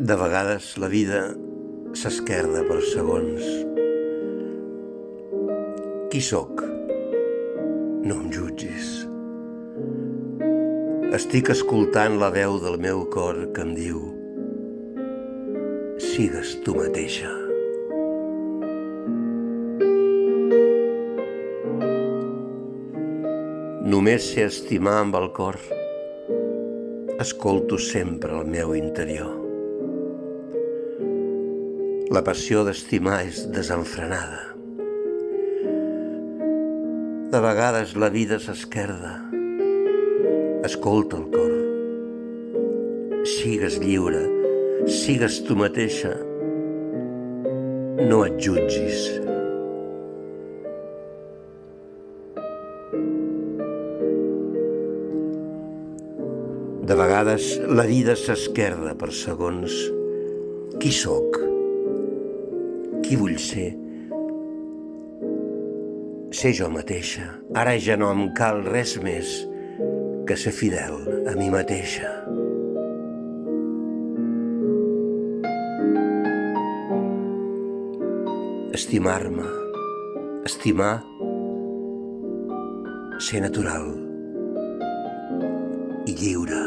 De vegades la vida s'esquerda per segons. Qui sóc? No em jutgis. Estic escoltant la veu del meu cor que em diu: sigues tu mateixa. Només sé estimar amb el cor. Escolto sempre el meu interior. La passió d'estimar és desenfrenada. De vegades la vida s'esquerda. Escolta el cor. Sigues lliure, sigues tu mateixa. No et jutgis. De vegades la vida s'esquerda per segons. Qui sóc? Qui vull ser? Ser jo mateixa. Ara ja no em cal res més que ser fidel a mi mateixa. Estimar-me, estimar, ser natural i lliure.